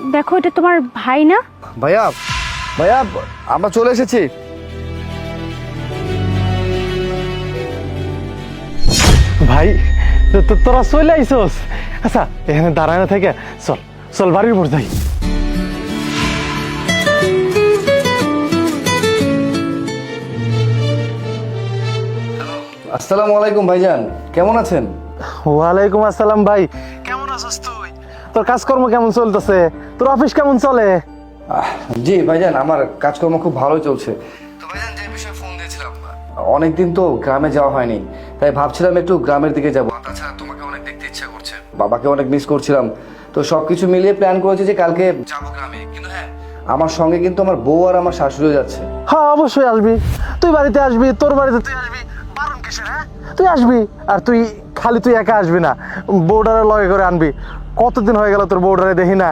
দেখো এটা তোমার ভাই না? ভাইয়া ভাইয়া আমরা চলে এসেছি। ভাই তোরা চলে আইসস? আচ্ছা এখানে দাঁড়ায় না থেকে চল চল বাড়ির উপর যাই। আসসালামু আলাইকুম ভাইজান, কেমন আছেন? ওয়ালাইকুম আসসালাম ভাই, কেমন আছিস তুই? তোর কাজকর্ম কেমন চলতেছে? তোর অফিস কেমন চলে? জি ভাইজান, আমার কাজকর্ম খুব ভালোই চলছে। তো ভাইজান যে বিষয়ে ফোন দিয়েছিলাম, অনেকদিন তো গ্রামে যাওয়া হয়নি, তাই ভাবছিলাম একটু গ্রামের দিকে যাবো। তাছাড়া তোমাকে অনেক দেখতে ইচ্ছা করছে, বাবাকে অনেক মিস করছিলাম। তো সবকিছু মিলিয়ে প্ল্যান করেছি যে কালকে যাবো গ্রামে। কিন্তু হ্যাঁ, আমার সঙ্গে কিন্তু আমার বউ আর আমার শাশুড়িও যাচ্ছে। হ্যাঁ অবশ্যই আসবি, তুই বাড়িতে আসবি, তোর বাড়িতে তুই আসবি, বারণ কিসের? হ্যাঁ তুই আসবি, আর তুই খালি তুই একা আসবি না, বউডারে লগে করে আনবি। কতদিন হয়ে গেল তোর বউডারে দেখি না।